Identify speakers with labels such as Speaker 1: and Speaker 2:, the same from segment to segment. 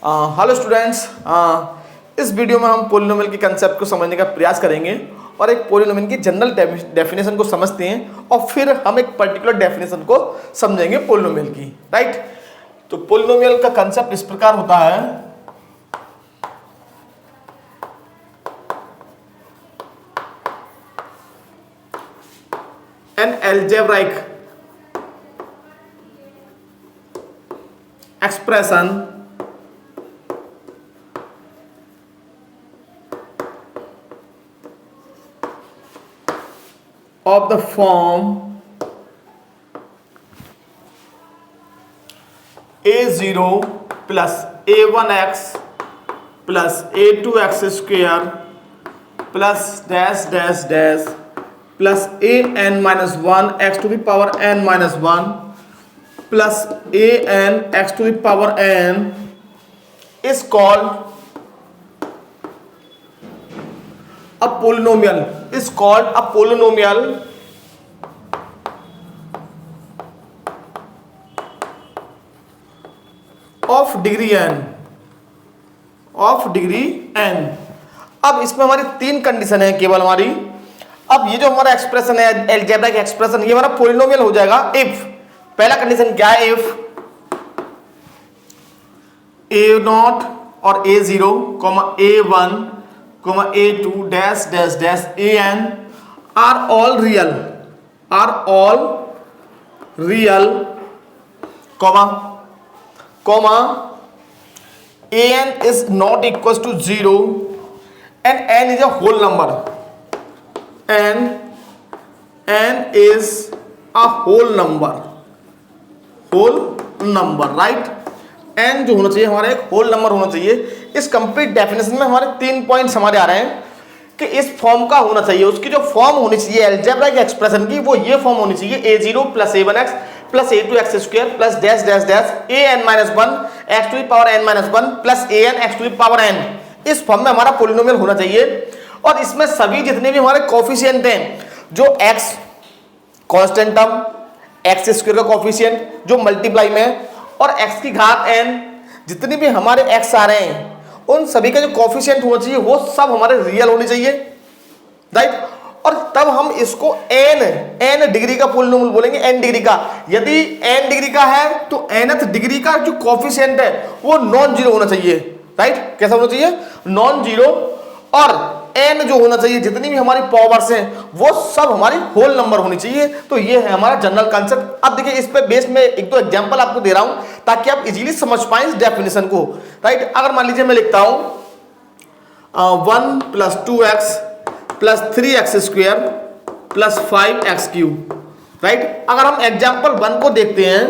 Speaker 1: Hello students, इस video में हम पोलिनोमियल के कंसेप्ट को समझने का प्रयास करेंगे और एक पोलिनोमियल की जनरल डेफिनेशन को समझते हैं और फिर हम एक पर्टिकुलर डेफिनेशन को समझेंगे पोलिनोमियल की। राइट, तो पोलिनोमियल का कंसेप्ट इस प्रकार होता है। An algebraic expression of the form a0 plus a1x plus a2x square plus dash dash dash plus an minus 1 x to the power n minus 1 plus an x to the power n is called a polynomial, is called a polynomial of degree n, of degree n। अब इसमें हमारी तीन condition है केवल हमारी। अब ये जो हमारा एक्सप्रेशन है अलजेब्रा का एक्सप्रेशन, ये हमारा पोलिनोमियल हो जाएगा इफ, पहला कंडीशन क्या है, इफ a0 और a0, a1, a2 dash dash dash an are all real, an is not equals to 0 and n is a whole number, n is a whole number, right. n जो होना चाहिए हमारा एक whole number होना चाहिए। इस complete definition में हमारे 3 पॉइंट्स हमारे आ रहे हैं कि इस फॉर्म का होना चाहिए, उसकी जो फॉर्म होनी चाहिए अलजेब्रा के एक्सप्रेशन की, वो ये फॉर्म होनी चाहिए a0 plus a1x plus a2x square plus dash dash dash an minus 1 x to the power n minus 1 plus an x to the power n। इस फॉर्म में हमारा पोलिनोमियल होना चाहिए और इसमें सभी जितने भी हमारे कोफिशिएंट हैं, जो x constant term, x square का कोफिशिएंट जो मल्टीप्लाई में है और x की घात n, जितने भी हमारे x आ रहे हैं उन सभी का जो कोफिशिएंट होना चाहिए वो सब हमारे रियल होने चाहिए, राइट। और तब हम इसको n डिग्री का पोलिनोमियल बोलेंगे, n डिग्री का। यदि n डिग्री का है तो nth डिग्री का जो कोफिशिएंट है वो नॉन जीरो होना चाहिए, राइट। कैसा होना चाहिए? Non zero. और n जो होना चाहिए, जितनी भी हमारी पावर्स हैं वो सब हमारी होल नंबर होनी चाहिए। तो ये है हमारा जनरल कांसेप्ट। अब देखिए इस पे बेस में एक दो एग्जांपल आपको दे रहा हूं ताकि आप इजीली समझ पाएं इस डेफिनेशन को, राइट। अगर मान लीजिए मैं लिखता हूं 1 plus 2x plus 3x square plus 5x cube, right. अगर हम एग्जाम्पल 1 को देखते हैं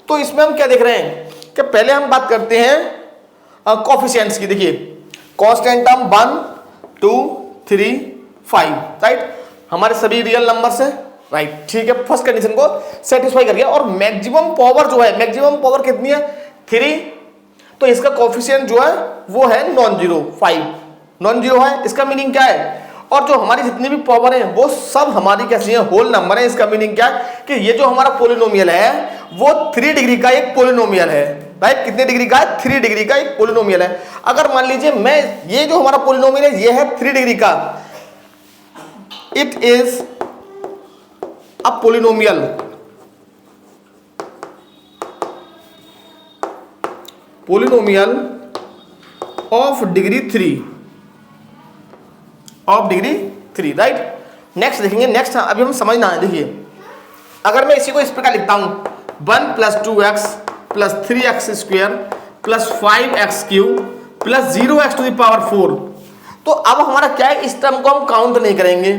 Speaker 1: तो इसमें हम क्या देख रहे हैं कि पहले हम बात करते हैं कोफिशिएंट्स की। देखिए कांस्टेंट टर्म 1 2 3 5, राइट। हमारे सभी रियल नंबर्स हैं, राइट, ठीक है। फर्स्ट कंडीशन को सेटिस्फाई कर गया। और मैक्सिमम पावर जो है, मैक्सिमम पावर कितनी है? 3। तो इसका कोफिशिएंट जो है वो है नॉन जीरो, 5 नॉन जीरो है। इसका मीनिंग क्या है? और जो हमारी जितनी भी पावर है वो सब हमारी कैसी है? होल नंबर है। इसका मीनिंग क्या है कि ये जो हमारा पोलिनोमियल है वो 3 डिग्री का एक पोलिनोमियल है, राइट। कितने डिग्री का है? 3 डिग्री का एक पोलिनोमियल है। अगर मान लीजिए मैं ये जो हमारा पोलिनोमियल है ये है 3 डिग्री का, it is a polynomial of degree 3, right. Next देखेंगे, नेक्स्ट अभी हम समझना है। देखिए अगर मैं इसी को इस प्रकार लिखता हूं 1 plus 2x plus 3x square plus 5x cube plus 0x to the power 4, तो अब हमारा क्या है, इस टर्म को हम काउंट नहीं करेंगे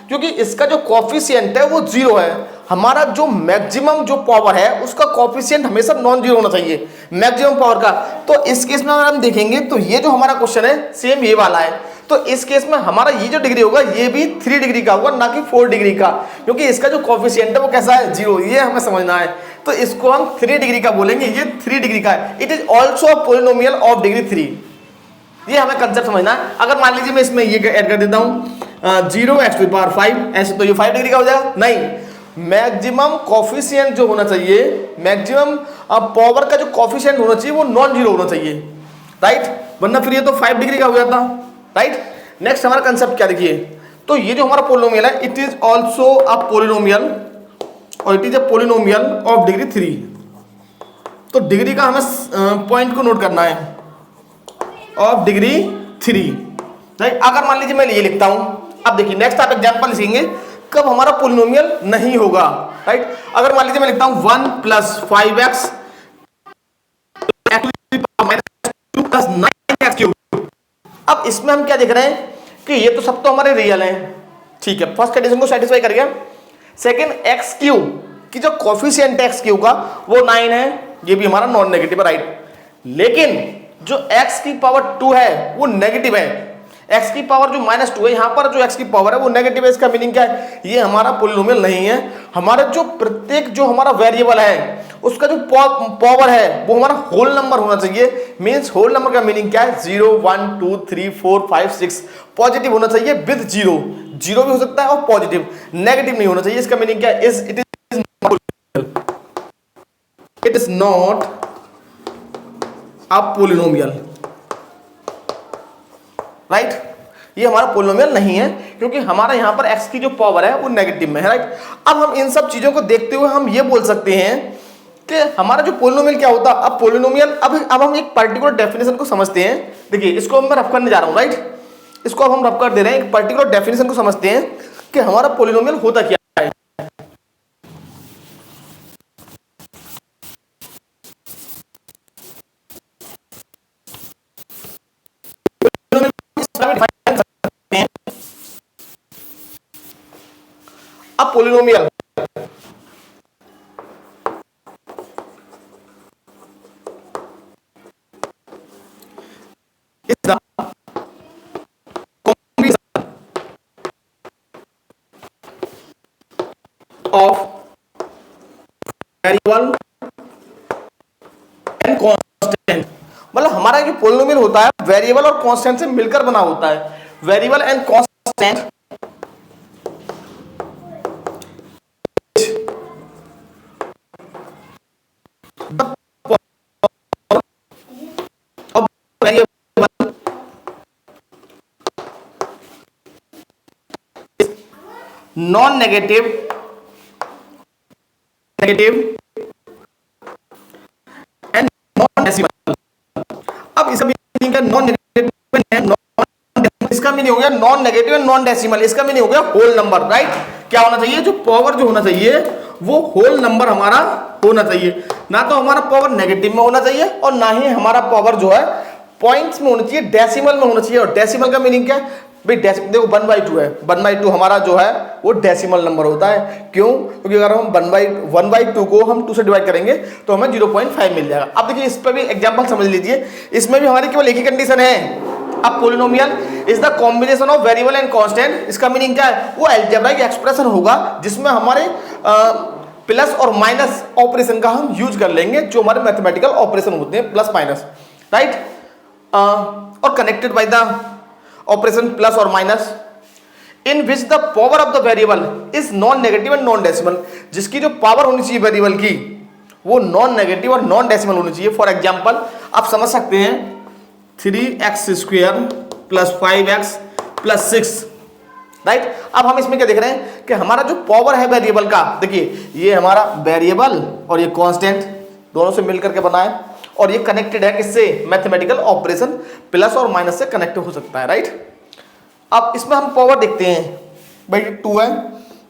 Speaker 1: क्योंकि इसका जो कोफिशिएंट है वो 0 है। हमारा जो मैक्सिमम जो पावर है उसका कोफिशिएंट हमेशा नॉन जीरो होना चाहिए, मैक्सिमम पावर का। तो इस केस में अगर हम देखेंगे तो ये जो हमारा क्वेश्चन है सेम ये वाला है। तो इस केस में हमारा ये जो डिग्री होगा ये भी 3 डिग्री का होगा, ना कि 4 डिग्री का, क्योंकि इसका जो कोफिशिएंट है वो कैसा है? 0। ये हमें समझना है। तो इसको हम 3 डिग्री का बोलेंगे, ये 3 डिग्री का है। It is also a polynomial of degree 3। ये हमें कंसेप्ट समझना है। अगर मान लीजिए मैं इसमें ये ऐड कर देता हूं 0x⁵, ऐसे तो ये 5 डिग्री का हो जाएगा। नहीं, मैक्सिमम कोफिशिएंट जो होना चाहिए, मैक्सिमम पावर का जो कोफिशिएंट होना चाहिए वो नॉन जीरो होना चाहिए। राइट, वरना फिर ये तो 5 डिग्री का हो जाता, राइट। नेक्स्ट हमारा कंसेप्ट क्या देखिए, तो ये जो हमारा पोलिनोमियल है it is also a polynomial और it is a polynomial of degree 3। तो डिग्री का हमें पॉइंट को नोट करना है, ऑफ डिग्री 3, राइट। अगर मान लीजिए मैं ये लिखता हूं, अब देखिए नेक्स्ट आप एग्जांपल लिखेंगे कब हमारा पोलिनोमियल नहीं होगा, राइट। अगर मान लीजिए मैं लिखता हूं 1 + 5x + 9x³। अब इसमें हम क्या देख रहे हैं कि ये तो सब तो हमारे रियल हैं, ठीक है, फर्स्ट कंडीशन को सेटिस्फाई कर गया। सेकंड x³ की जो कोफिशिएंट x³ का वो 9 है, ये भी हमारा नॉन नेगेटिव है, राइट। लेकिन जो x⁻2 है वो नेगेटिव है, x⁻2 है, यहां पर जो x की पावर है वो नेगेटिव है। इसका मीनिंग क्या है, ये हमारा पोलिनोमियल नहीं है। हमारा जो प्रत्येक जो हमारा वेरिएबल है उसका जो पावर है वो हमारा होल नंबर होना चाहिए। मींस होल नंबर का मीनिंग क्या है, 0 1 2 3 4 5 6 पॉजिटिव होना चाहिए विद जीरो, जीरो भी हो सकता है और पॉजिटिव, नेगेटिव नहीं होना चाहिए। इसका मीनिंग क्या है, it is not a polynomial, right. ये हमारा पोलिनोमियल नहीं है क्योंकि हमारा यहां पर x की जो पावर है वो नेगेटिव में है, राइट। अब हम इन सब चीजों को देखते हुए हम ये बोल सकते हैं कि हमारा जो पोलिनोमियल क्या होता है। अब पोलिनोमियल अब हम एक पर्टिकुलर डेफिनेशन को समझते हैं। देखिए इसको मैं रफ करने जा रहा हूं, राइट। इसको अब हम रफ कर दे रहे हैं, एक पर्टिकुलर डेफिनेशन को समझते हैं कि हमारा पोलिनोमियल होता क्या है। अब polynomial is the combination of variable and constant। मतलब हमारा जो पोलिनोमियल होता है वेरिएबल और कांस्टेंट से मिलकर बना होता है। Variable and constant non negative and non decimal. अब इसका मीनिंग क्या, नॉन नेगेटिव, इसका मीनिंग हो गया non negative and non decimal. इसका मीनिंग हो गया होल नंबर, राइट। क्या होना चाहिए, जो पावर जो होना चाहिए वो होल नंबर हमारा होना चाहिए। ना तो हमारा पावर नेगेटिव में होना चाहिए और ना ही हमारा पावर जो है पॉइंट्स में होना चाहिए, डेसिमल में होना चाहिए। और डेसिमल का मीनिंग क्या है भाई, देखो 1/2 है, 1/2 हमारा जो है वो डेसिमल नंबर होता है। क्यों, क्योंकि अगर हम 1/2 को हम 2 से डिवाइड करेंगे तो हमें 0.5 मिल जाएगा। अब देखिए इस पर भी एग्जांपल समझ लीजिए, इसमें भी हमारी केवल एक ही कंडीशन है। अब polynomial is the combination of variable and constant. इसका मीनिंग क्या है, वो अलजेब्राइक एक्सप्रेशन होगा जिसमें हमारे प्लस और माइनस ऑपरेशन का हम यूज कर लेंगे, जो हमारे मैथमेटिकल ऑपरेशन होते हैं, प्लस माइनस, राइट। और connected by the operation plus और minus in which the power of the variable is non negative and non decimal. जिसकी जो पावर होनी चाहिए वेरिएबल की वो नॉन नेगेटिव और नॉन डेसिमल होनी चाहिए। फॉर एग्जांपल आप समझ सकते हैं 3x² + 5x + 6, राइट। अब हम इसमें क्या देख रहे हैं कि हमारा जो पावर है वेरिएबल का, देखिए ये हमारा वेरिएबल और ये कांस्टेंट दोनों से मिलकर के बना है और ये कनेक्टेड है किससे, मैथमेटिकल ऑपरेशन प्लस और माइनस से कनेक्ट हो सकता है, राइट। अब इसमें हम पावर देखते हैं, भाई 2 है,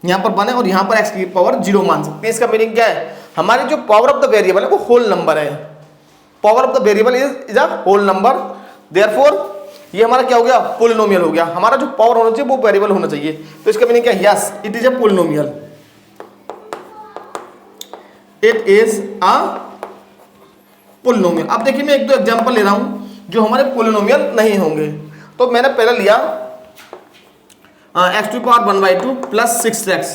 Speaker 1: यहाँ पर 1 है और यहाँ पर x की पावर 0 मान सकते हैं। इसका मीनिंग क्या है, हमारी जो पावर ऑफ द वेरिएबल है वो होल नंबर है। Power of the variable is a whole number, therefore ये हमारा क्या हो गया, पोलिनोमियल हो गया। हमारा जो पावर होना चाहिए वो वेरिएबल होना चाहिए। तो इसका मीनिंग क्या है, yes it is a polynomial, it is a polynomial. अब देखिए मैं 1-2 एग्जांपल ले रहा हूं जो हमारे पोलिनोमियल नहीं होंगे। तो मैंने पहले लिया x⁻1/2 + 6x,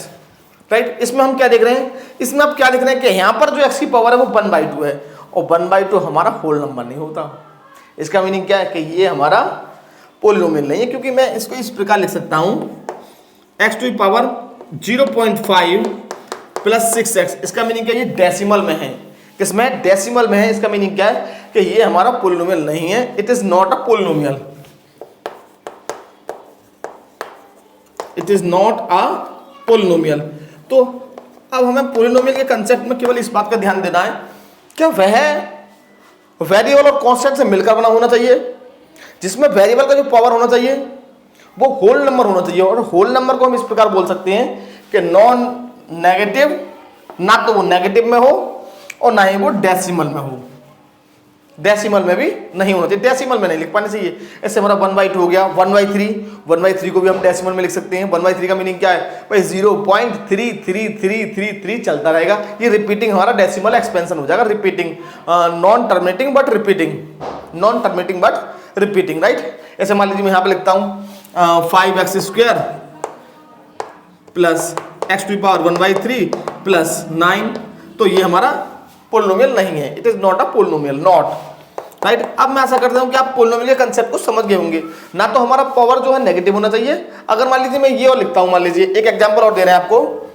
Speaker 1: राइट। इसमें हम क्या देख रहे हैं, इसमें आप क्या देख रहे हैं कि यहां पर जो x की पावर है वो 1/2 है और 1/2 हमारा होल नंबर नहीं होता। इसका मीनिंग क्या है कि ये हमारा पोलिनोमियल नहीं है, क्योंकि मैं इसको इस प्रकार लिख सकता हूं x⁻0.5 + 6x। इसका मीनिंग क्या है, ये डेसिमल में है। किसमें, डेसिमल में है। इसका मीनिंग क्या है कि ये हमारा पोलिनोमियल नहीं है, it is not a polynomial, it is not a polynomial. तो अब हमें पोलिनोमियल के कंसेप्ट में केवल इस बात का ध्यान देना है कि वह वेरिएबल और कांस्टेंट से मिलकर बना होना चाहिए, जिसमें वेरिएबल का जो पावर होना चाहिए वो होल नंबर होना चाहिए। और होल नंबर को हम इस प्रकार बोल सकते हैं कि नॉन नेगेटिव, ना तो वो नेगेटिव में हो और ना ही वो डेसिमल में हो। डेसिमल में भी नहीं होना चाहिए, डेसिमल में नहीं लिख पाने चाहिए। ऐसे हमारा 1/2 हो गया, 1/3, 1/3 को भी हम डेसिमल में लिख सकते हैं। 1/3 का मीनिंग क्या है भाई, 0.33333 चलता रहेगा। ये रिपीटिंग हमारा डेसिमल एक्सपेंशन हो जाएगा, repeating, non terminating but repeating, non terminating but repeating, right. ऐसे मान लीजिए मैं यहाँ पे लिखता हूँ 5x² प्लस x⁴ प्लस 9, तो ये हमारा पोलिनोमियल नहीं है, it is not a polynomial, not, right. अब मैं ऐसा करता हूं कि आप पोलिनोमियल के कंसेप्ट को समझ गए होंगे। ना तो हमारा पावर जो है नेगेटिव होना चाहिए। अगर मान लीजिए मैं ये और लिखता हूं, मान लीजिए एक एग्जांपल और दे रहे हैं आपको,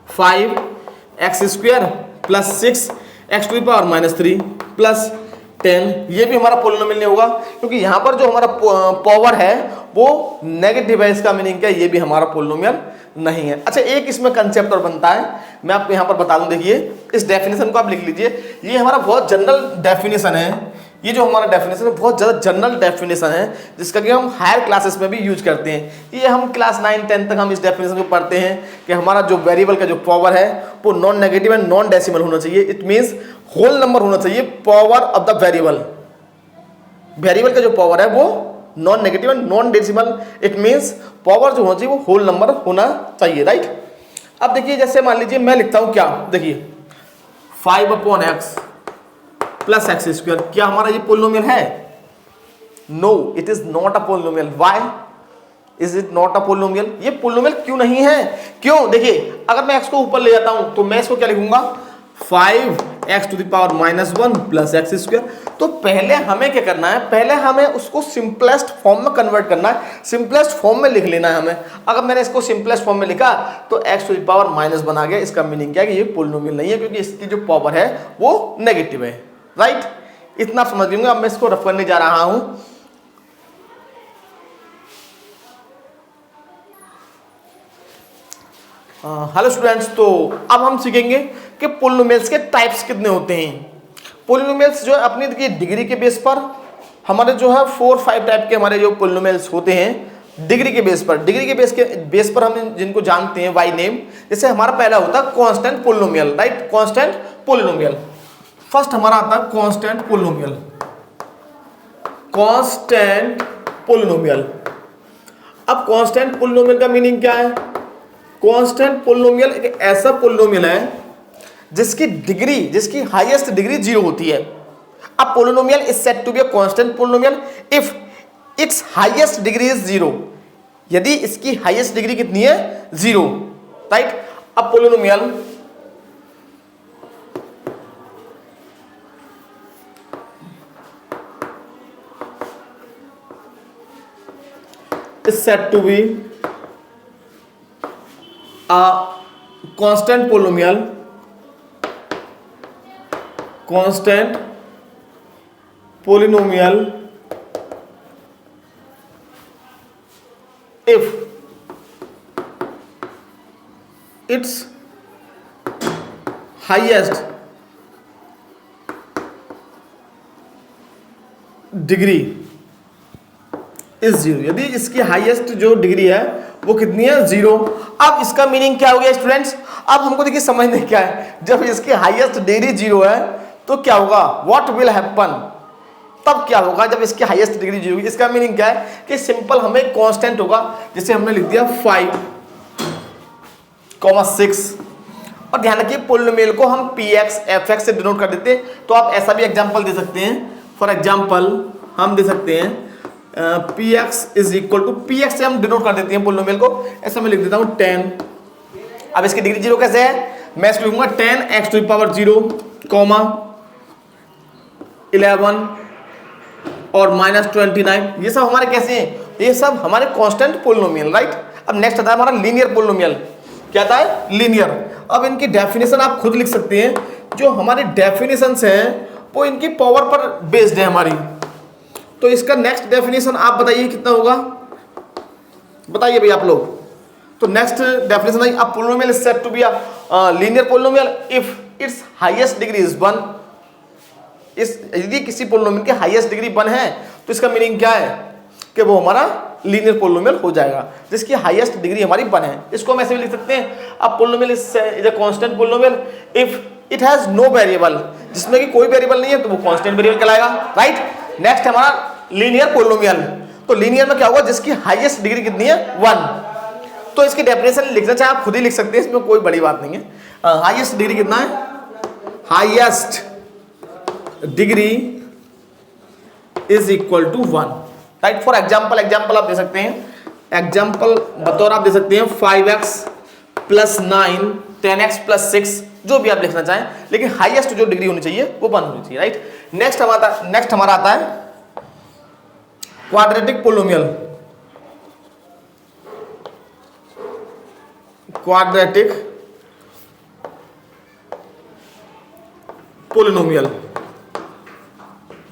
Speaker 1: 5x² प्लस 6x⁻³ प्लस 10, ये भी हमारा पोलिनोमियल नहीं होगा, क्योंकि यहां पर जो हमारा पावर है वो नेगेटिव है। इसका मीनिंग क्या है, ये भी हमारा पोलिनोमियल नहीं है। अच्छा, एक इसमें कंसेप्ट और बनता है, मैं आपको यहां पर बता दूं। देखिए इस डेफिनेशन को आप लिख लीजिए, ये हमारा बहुत जनरल डेफिनेशन है। ये जो हमारा डेफिनेशन है बहुत ज़्यादा जनरल डेफिनेशन है, जिसका कि हम हायर क्लासेस में भी यूज करते हैं। ये हम क्लास 9, 10 तक हम इस डेफिनेशन को पढ़ते हैं कि हमारा जो वेरिएबल का जो पावर है वो non negative and non decimal होना चाहिए। इट मीन्स होल नंबर होना चाहिए, power of the variable. Variable का जो पावर है वो non negative and non decimal, it means power जो होना चाहिए वो होल नंबर होना चाहिए, राइट। अब देखिए जैसे मान लीजिए मैं लिखता हूं क्या, देखिए 5/x प्लस x², क्या हमारा ये पोलिनोमियल है? No, it is not a polynomial. Why is it not a polynomial? ये पोलिनोमियल क्यों नहीं है? क्यों? देखिए अगर मैं x को ऊपर ले जाता हूं तो मैं इसको क्या लिखूंगा, 5x⁻⁻1 प्लस x²। तो पहले हमें क्या करना है, पहले हमें उसको सिंपलेस्ट फॉर्म में कन्वर्ट करना है, सिंपलेस्ट फॉर्म में लिख लेना है हमें। अगर मैंने इसको सिंपलेस्ट फॉर्म में लिखा तो x⁻⁻1 आ गया। इसका मीनिंग क्या है कि ये पोलिनोमियल नहीं है, क्योंकि इसकी जो पावर है वो नेगेटिव है, राइट। इतना आप समझ लेंगे। अब मैं इसको रफ करने जा रहा हूं। हेलो स्टूडेंट्स, तो अब हम सीखेंगे कि पोलिनोमियल्स के टाइप्स कितने होते हैं। पोलिनोमियल्स जो है अपनी डिग्री के बेस पर हमारे जो है 4-5 टाइप के हमारे जो पोलिनोमियल्स होते हैं डिग्री के बेस पर। डिग्री के बेस पर हम जिनको जानते हैं बाय नेम, जैसे हमारा पहला होता है constant polynomial, right. Constant polynomial first हमारा आता है कांस्टेंट पोलिनोमियल। कांस्टेंट पोलिनोमियल, अब कांस्टेंट पोलिनोमियल का मीनिंग क्या है? कांस्टेंट पोलिनोमियल एक ऐसा पोलिनोमियल है जिसकी डिग्री, जिसकी हाईएस्ट डिग्री 0 होती है। अब polynomial is said to be a constant polynomial if its highest degree is 0, यदि इसकी हाईएस्ट डिग्री कितनी है? 0, राइट। अब polynomial is said to be a constant polynomial, constant polynomial if its highest degree is 0, यदि इसकी highest जो degree है वो कितनी है? 0। अब इसका मीनिंग क्या हो गया स्टूडेंट्स? अब हमको देखिए समझने क्या है, जब इसकी हाईएस्ट डिग्री 0 है तो क्या होगा? What will happen? तब क्या होगा जब इसकी हाईएस्ट डिग्री 0 होगी? इसका मीनिंग क्या है कि सिंपल हमें कांस्टेंट होगा, जैसे हमने लिख दिया 5,6। और ध्यान रखिए पोलिनोमियल को हम px fx से डिनोट कर देते हैं। तो आप ऐसा भी एग्जांपल दे सकते हैं। फॉर एग्जांपल हम दे सकते हैं px is equal to, px से हम डिनोट कर देते हैं पोलिनोमियल को। ऐसा मैं लिख देता हूं 10। अब इसकी डिग्री 0 कैसे है? मैं इसको लिखूंगा 10x⁻0, 11 और -29। ये सब हमारे कैसे हैं? ये सब हमारे कांस्टेंट पोलिनोमियल, राइट। अब नेक्स्ट आता है हमारा लीनियर पोलिनोमियल। क्या आता है? लीनियर। अब इनकी डेफिनेशन आप खुद लिख सकते हैं, जो हमारी डेफिनेशंस हैं वो इनकी पावर पर बेस्ड है हमारी। तो इसका नेक्स्ट डेफिनेशन आप बताइए कितना होगा, बताइए भाई आप लोग। तो नेक्स्ट डेफिनेशन है, a polynomial is said to be a linear polynomial if its highest degree is 1। यदि किसी पोलिनोमियल की हाईएस्ट डिग्री 1 है तो इसका मीनिंग क्या है कि वो हमारा लीनियर पोलिनोमियल हो जाएगा जिसकी हाईएस्ट डिग्री हमारी 1 है। इसको हम ऐसे भी लिख सकते हैं, a polynomial is a constant polynomial if it has no variable, जिसमें कि कोई वेरिएबल नहीं है तो वो कांस्टेंट वेरिएबल कहलाएगा, राइट। नेक्स्ट हमारा लीनियर पोलिनोमियल, तो लीनियर में क्या होगा, जिसकी हाईएस्ट डिग्री कितनी है 1। तो इसकी डेफिनेशन लिखना चाहे आप खुद ही लिख सकते हैं, इसमें कोई बड़ी बात नहीं है। हाईएस्ट डिग्री कितना है, highest degree is equal to 1, right. For example आप दे सकते हैं, एग्जाम्पल बतौर आप दे सकते हैं 5x + 9 10x + 6, जो भी आप लिखना चाहें, लेकिन हाईएस्ट जो डिग्री होनी चाहिए वो 1 होनी चाहिए, राइट। नेक्स्ट हमारा आता है quadratic polynomial. Quadratic polynomial,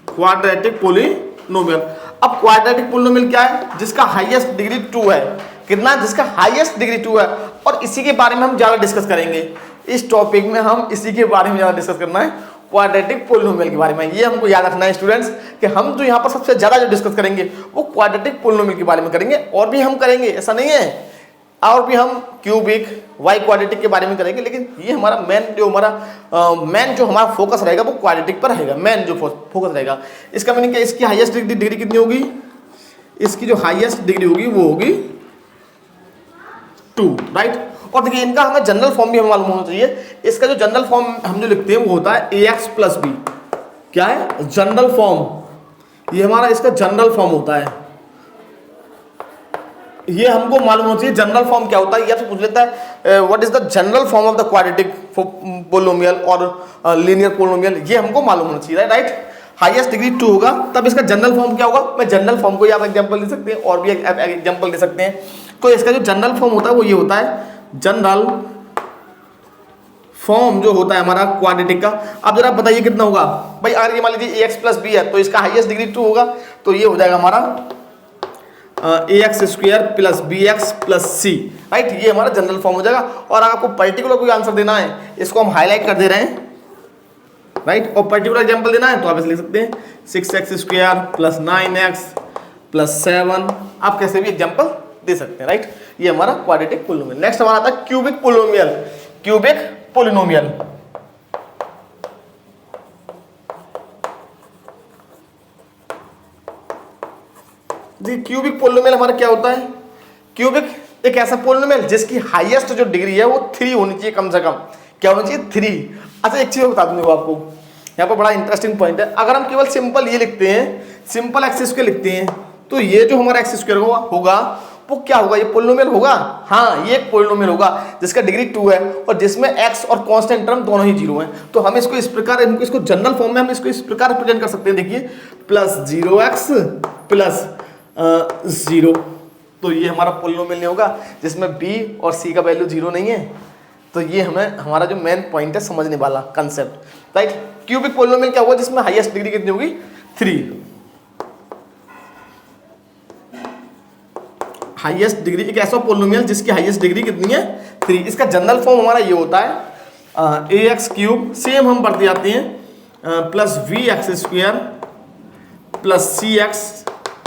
Speaker 1: quadratic polynomial. अब क्वाड्रेटिक पोलिनोमियल क्या है, जिसका हाईएस्ट डिग्री 2 है। कितना, जिसका हाईएस्ट डिग्री 2 है। और इसी के बारे में हम ज्यादा डिस्कस करेंगे, इस टॉपिक में हम इसी के बारे में ज्यादा डिस्कस करना है, क्वाड्रेटिक पोलिनोमियल के बारे में। ये हमको याद रखना है स्टूडेंट्स कि हम जो यहाँ पर सबसे ज्यादा जो डिस्कस करेंगे वो क्वाड्रेटिक पोलिनोमियल के बारे में करेंगे, और भी हम करेंगे, ऐसा नहीं है, और भी हम क्यूबिक, वाई क्वाड्रेटिक के बारे में करेंगे, लेकिन ये हमारा मेन जो हमारा फोकस रहेगा वो क्वाड्रेटिक पर रहेगा, मेन जो फोकस रहेगा। इसका मीनिंग क्या, इसकी हाईएस्ट डिग्री कितनी होगी, इसकी जो हाईएस्ट डिग्री होगी वो होगी 2, राइट। और देखिए इनका हमें जनरल फॉर्म भी हमें मालूम होना चाहिए। इसका जो जनरल फॉर्म हम जो लिखते हैं वो होता है ax + b। क्या है, जनरल फॉर्म, ये हमारा इसका जनरल फॉर्म होता है। ये हमको मालूम होना चाहिए जनरल फॉर्म क्या होता है। या तो पूछ लेता है what is the general form of the quadratic polynomial और लीनियर पोलिनोमियल, ये हमको मालूम होना चाहिए, राइट। हाईएस्ट डिग्री 2 होगा, तब इसका जनरल फॉर्म क्या होगा, मैं जनरल फॉर्म को ही आप एग्जांपल दे सकते हैं, और भी एग्जांपल दे सकते हैं। तो इसका जो जनरल फॉर्म होता है वो ये होता है, जनरल फॉर्म जो होता है हमारा क्वाड्रेटिक का। अब जरा बताइए कितना होगा भाई, अगर ये मान लीजिए ax + b है तो इसका हाईएस्ट डिग्री 2 होगा, तो ये हो जाएगा हमारा ax² + bx + c, राइट। ये हमारा जनरल फॉर्म हो जाएगा। और अगर आपको पर्टिकुलर कोई आंसर देना है, इसको हम हाईलाइट कर दे रहे हैं, राइट। और पर्टिकुलर एग्जांपल देना है तो आप इसे लिख सकते हैं 6x² + 9x + 7, आप कैसे भी एग्जांपल दे सकते हैं, राइट। ये हमारा क्वाड्रेटिक पोलिनोमियल। नेक्स्ट हमारा आता है क्यूबिक पोलिनोमियल। क्यूबिक पोलिनोमियल, जी क्यूबिक पोलिनोमियल हमारा क्या होता है, क्यूबिक एक ऐसा पोलिनोमियल जिसकी हाईएस्ट जो डिग्री है वो 3 होनी चाहिए, कम से कम क्या होना चाहिए, 3। अच्छा एक चीज बता दूंगा आपको, यहाँ पर बड़ा इंटरेस्टिंग पॉइंट है। अगर हम केवल सिंपल ये लिखते हैं, सिंपल x² लिखते हैं, तो ये जो हमारा x² होगा वो क्या होगा, ये पोलिनोमियल होगा। हाँ, ये एक पोलिनोमियल होगा जिसका डिग्री 2 है और जिसमें x और कांस्टेंट टर्म दोनों ही 0 हैं। तो हम इसको इस प्रकार, इसको जनरल फॉर्म में हम इसको इस प्रकार रिप्रेजेंट कर सकते हैं, देखिए +0x + 0। तो ये हमारा पोलिनोमियल नहीं होगा जिसमें b और c का वैल्यू 0 नहीं है। तो ये हमें हमारा जो मेन पॉइंट है समझने वाला कंसेप्ट, राइट। क्यूबिक पोलिनोमियल क्या होगा, जिसमें हाईएस्ट डिग्री कितनी होगी, 3। हाईएस्ट डिग्री, एक ऐसा पोलिनोमियल जिसकी हाईएस्ट डिग्री कितनी है, 3। इसका जनरल फॉर्म हमारा ये होता है ax³, सेम हम बढ़ते जाते हैं, +vx² + cx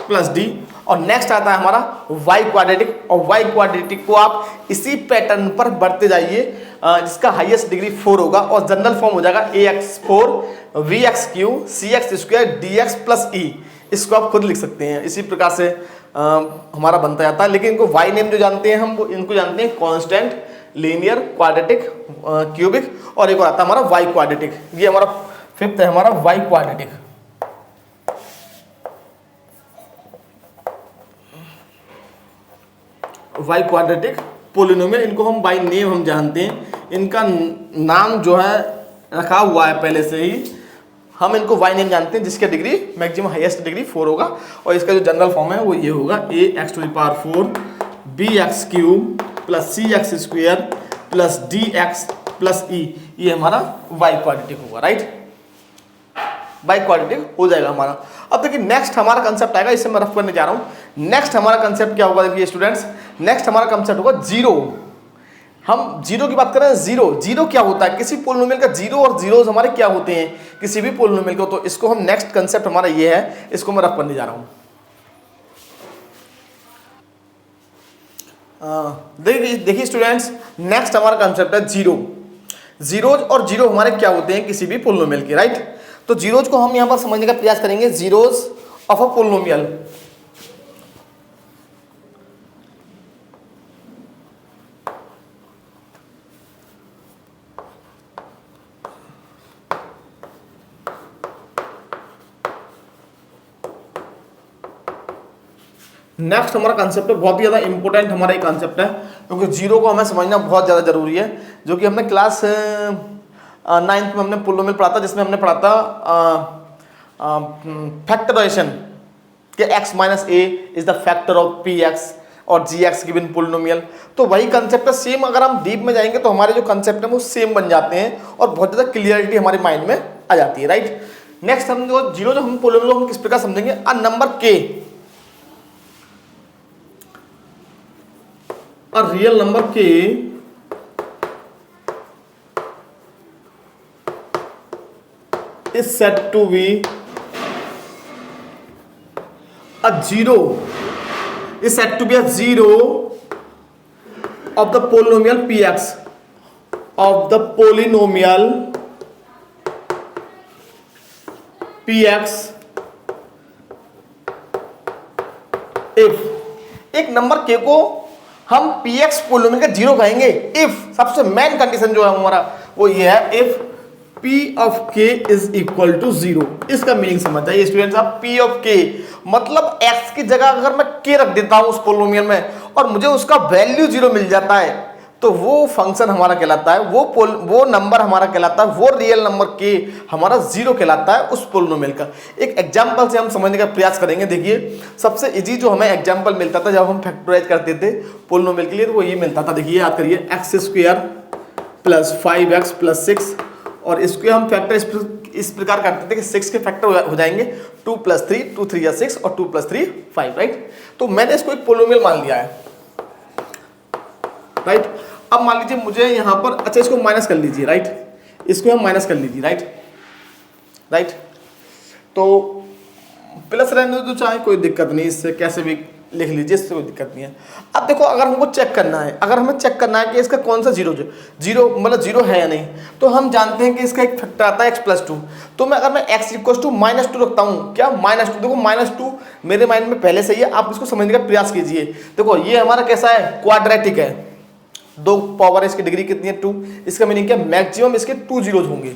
Speaker 1: + d। और नेक्स्ट आता है हमारा y क्वाड्रेटिक, और y क्वाड्रेटिक को आप इसी पैटर्न पर बढ़ते जाइए, जिसका हाईएस्ट डिग्री 4 होगा, और जनरल फॉर्म हो जाएगा ax4 vx³ cx² dx + e। इसको आप खुद लिख सकते हैं, इसी प्रकार से हमारा बनता जाता है। लेकिन इनको y नेम जो जानते हैं हम, वो इनको जानते हैं कांस्टेंट, लीनियर, क्वाड्रेटिक, क्यूबिक, और एक और आता है हमारा y क्वाड्रेटिक। ये हमारा 5th है, हमारा y quadratic. y quadratic polynomial, इनको हम बाय नेम हम जानते हैं, इनका नाम जो है रखा हुआ है पहले से ही, हम इनको y नेम जानते हैं, जिसका डिग्री मैक्सिमम हाईएस्ट डिग्री 4 होगा। और इसका जो जनरल फॉर्म है वो ये होगा ax⁴ bx³ + cx² + dx plus ई, ये हमारा वाई क्वाड्रेटिक होगा, राइट, बाई क्वाड्रेटिक हो जाएगा हमारा। अब देखिए नेक्स्ट हमारा कंसेप्ट आएगा, इसे मैं रफ करने जा रहा हूं। नेक्स्ट हमारा कंसेप्ट क्या होगा, देखिए स्टूडेंट्स, नेक्स्ट हमारा कंसेप्ट होगा जीरो। हम जीरो की बात करें, जीरो, जीरो क्या होता है, किसी पोलिनोमियल का जीरो और जीरोस हमारे क्या होते हैं किसी भी पोलिनोमियल को, तो इसको हम नेक्स्ट कंसेप्ट हमारा ये है, इसको मैं रफ करने जा रहा हूं। देखिए स्टूडेंट्स, नेक्स्ट हमारा कंसेप्ट है जीरो। जीरोज और जीरो हमारे क्या होते हैं किसी भी पोलिनोमियल के, राइट। तो जीरोज को हम यहां पर समझने का प्रयास करेंगे, zeros of a polynomial. Next हमारा कंसेप्ट है, बहुत ही ज़्यादा इंपॉर्टेंट हमारा एक कंसेप्ट है, क्योंकि जीरो को हमें समझना बहुत ज़्यादा जरूरी है, जो कि हमने क्लास 9th में हमने पोलिनोमियल पढ़ा था, जिसमें हमने पढ़ा था फैक्टराइजेशन कि x minus A is the factor of P x और जी एक्स गिवन पोलिनोमियल। तो वही कंसेप्ट है सेम, अगर हम डीप में जाएंगे तो हमारे जो कंसेप्ट है वो सेम बन जाते हैं और बहुत ज़्यादा क्लियरिटी हमारे माइंड में आ जाती है, राइट। नेक्स्ट हम जो जीरो जो हम पोलिनोमियल हम किस प्रकार समझेंगे, अ नंबर के, a real number k is said to be a zero, is said to be a zero of the polynomial px, of the polynomial px if एक नंबर k को हम px पोलिनोमियल का जीरो कहेंगे if, सबसे main condition जो है हमारा वो ये है, if p of k is equal to zero. इसका मीनिंग समझ जाइए स्टूडेंट्स आप, p ऑफ k मतलब x की जगह अगर मैं k रख देता हूं उस पोलिनोमियल में और मुझे उसका वैल्यू जीरो मिल जाता है, तो वो फंक्शन हमारा कहलाता है, वो नंबर हमारा कहलाता है, वो रियल नंबर के हमारा जीरो कहलाता है उस पोलिनोमियल का। एक एग्जांपल से हम समझने का प्रयास करेंगे। देखिए सबसे इजी जो हमें एग्जांपल मिलता था जब हम फैक्टराइज करते थे पोलिनोमियल के लिए, तो वो ये मिलता था, देखिए याद करिए, x square plus 5x plus 6, और इसको हम फैक्टर इस प्रकार करते थे कि 6 के फैक्टर हो जाएंगे 2 प्लस 3, 2 3 या 6 और 2 प्लस 3 5, राइट। तो मैंने इसको एक पोलिनोमियल मान लिया है, राइट। अब मान लीजिए मुझे यहां पर, अच्छा इसको माइनस कर लीजिए, राइट, इसको हम माइनस कर लीजिए, राइट। तो प्लस रहने दो चाहे, कोई दिक्कत नहीं, इससे कैसे भी लिख लीजिए, इससे कोई दिक्कत नहीं है। अब देखो अगर हमको चेक करना है, अगर हमें चेक करना है कि इसका कौन सा जीरो मतलब जीरो है या नहीं, तो हम जानते हैं कि इसका एक फैक्टर आता है x प्लस 2। तो मैं अगर मैं x इक्वल टू -2 रखता हूँ, क्या -2, देखो -2 मेरे माइंड में पहले से ही है, आप इसको समझने का प्रयास कीजिए। देखो ये हमारा कैसा है, क्वाड्रेटिक है, 2 पावर इसकी डिग्री कितनी है 2, इसका मीनिंग क्या, मैक्सिमम इसके 2 जीरोज होंगे,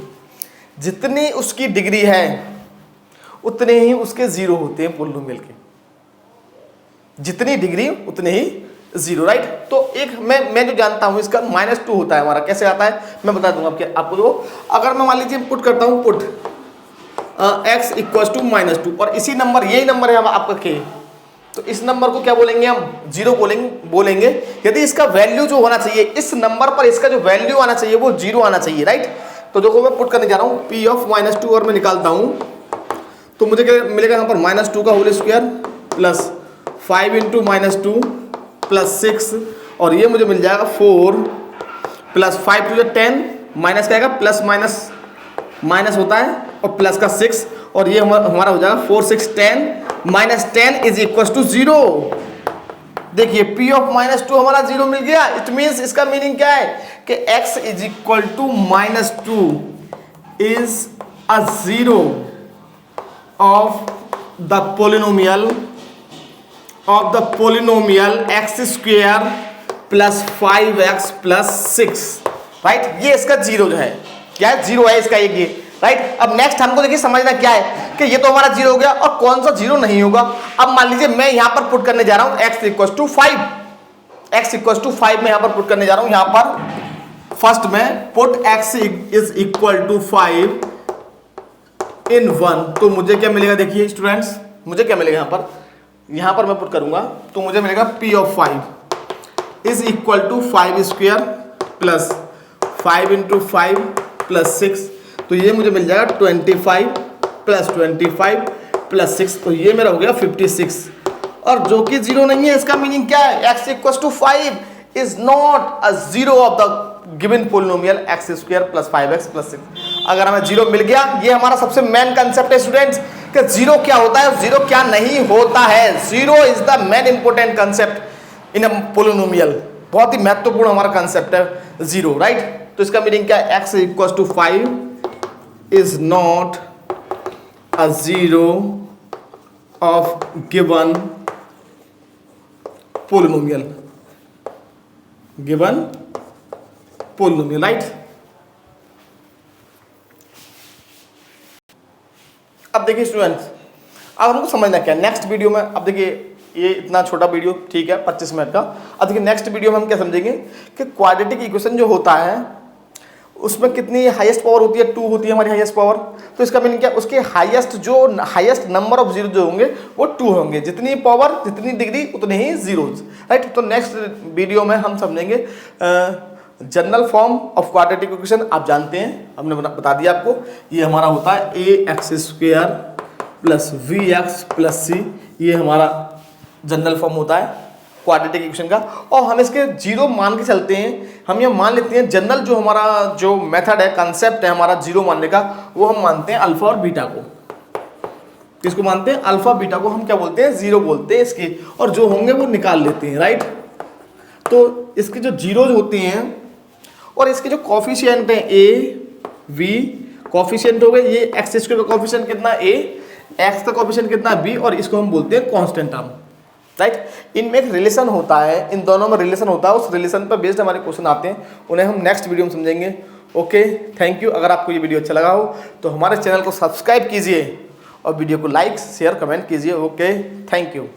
Speaker 1: जितनी उसकी डिग्री है उतने ही उसके जीरो होते हैं पोलिनोमियल के, जितनी डिग्री उतने ही जीरो, राइट। तो एक मैं जो जानता हूं इसका -2 होता है हमारा, कैसे आता है मैं बता दूंगा आपको। जो अगर मैं मान लीजिए पुट करता हूं, पुट x इक्वल टू -2, और इसी नंबर, यही नंबर है आपका k, तो इस नंबर को क्या बोलेंगे हम, जीरो बोलेंगे। यदि इसका वैल्यू जो होना चाहिए, इस नंबर पर इसका जो वैल्यू आना चाहिए वो जीरो आना चाहिए, राइट। तो देखो मैं पुट करने जा रहा हूँ p ऑफ -2 और मैं निकालता हूँ, तो मुझे क्या मिलेगा यहाँ पर, -2 का whole square plus 5 into -2 plus 6, और ये मुझे मिल जाएगा 4 प्लस 5 टू 10, माइनस का आएगा, प्लस माइनस होता है, और प्लस का 6, और ये हमारा हो जाएगा 4 6 10, -10 इज इक्वल टू 0। देखिए p ऑफ -2 हमारा 0 मिल गया। इट मीन्स इसका मीनिंग क्या है कि x is equal to -2 is a zero of the polynomial x square plus 5x plus 6, right. ये इसका जीरो जो है, क्या है, जीरो है इसका एक ये, राइट। अब नेक्स्ट हमको देखिए समझना क्या है कि ये तो हमारा जीरो हो गया, और कौन सा जीरो नहीं होगा। अब मान लीजिए मैं यहां पर पुट करने जा रहा हूं x equal to 5, x equal to 5 में यहां पर पुट करने जा रहा हूं। यहां पर फर्स्ट में put x is equal to 5 in 1, तो मुझे क्या मिलेगा, देखिए स्टूडेंट्स मुझे क्या मिलेगा, यहां पर मैं पुट करूंगा तो मुझे मिलेगा p of 5 is equal to 5 square plus 5 into 5 plus 6, तो ये मुझे मिल जाएगा 25 प्लस 25 प्लस 6, तो ये मेरा हो गया 56। और जो कि जीरो नहीं है, इसका मीनिंग क्या है? x equal to 5 is not a zero of the given polynomial x square plus 5x plus 6। अगर हमें जीरो मिल गया, ये हमारा सबसे मेन कंसेप्ट है स्टूडेंट्स कि जीरो क्या होता है, जीरो क्या नहीं होता है। Zero is the main important concept in a polynomial, बहुत ही महत्वपूर्ण हमारा कंसेप्ट है जीरो, राइट। तो इसका मीनिंग क्या है? x equal to 5 is not a zero of given polynomial, given polynomial, right. अब देखिए स्टूडेंट्स, अब हमको समझना क्या है नेक्स्ट वीडियो में। अब देखिए ये इतना छोटा वीडियो ठीक है 25 मिनट का। अब देखिए नेक्स्ट वीडियो में हम क्या समझेंगे कि क्वाड्रेटिक इक्वेशन जो होता है उसमें कितनी हाईएस्ट पावर होती है? 2 होती है हमारी हाईएस्ट पावर। तो इसका मीनिंग क्या? उसके हाईएस्ट नंबर ऑफ जीरो जो होंगे वो 2 होंगे। जितनी पावर, जितनी डिग्री, उतने ही जीरोज, राइट। तो नेक्स्ट वीडियो में हम समझेंगे general form of quadratic equation. आप जानते हैं, हमने बता दिया आपको, ये हमारा होता है ax² plus vx plus c, ये हमारा जनरल फॉर्म होता है क्वाड्रेटिक इक्वेशन का। और हम इसके जीरो मान के चलते हैं, हम ये मान लेते हैं जनरल जो हमारा जो मेथड है, कंसेप्ट है हमारा जीरो मानने का, वो हम मानते हैं अल्फा और बीटा को। किसको मानते हैं? अल्फा बीटा को हम क्या बोलते हैं? जीरो बोलते हैं इसके, और जो होंगे वो निकाल लेते हैं, राइट। तो इसके जो जीरोज होते हैं और इसके जो कॉफिशिएंट हैं a v कॉफिशिएंट हो गए, ये एक्स स्क्वायर का कॉफिशिएंट कितना a, एक्स का कॉफिशिएंट कितना b, और इसको हम बोलते हैं कांस्टेंट टर्म, राइट। इनमें एक रिलेशन होता है, इन दोनों में रिलेशन होता है, उस रिलेशन पर बेस्ड हमारे क्वेश्चन आते हैं, उन्हें हम नेक्स्ट वीडियो में समझेंगे। Okay, thank you. अगर आपको ये वीडियो अच्छा लगा हो तो हमारे चैनल को सब्सक्राइब कीजिए और वीडियो को लाइक शेयर कमेंट कीजिए। Okay, thank you.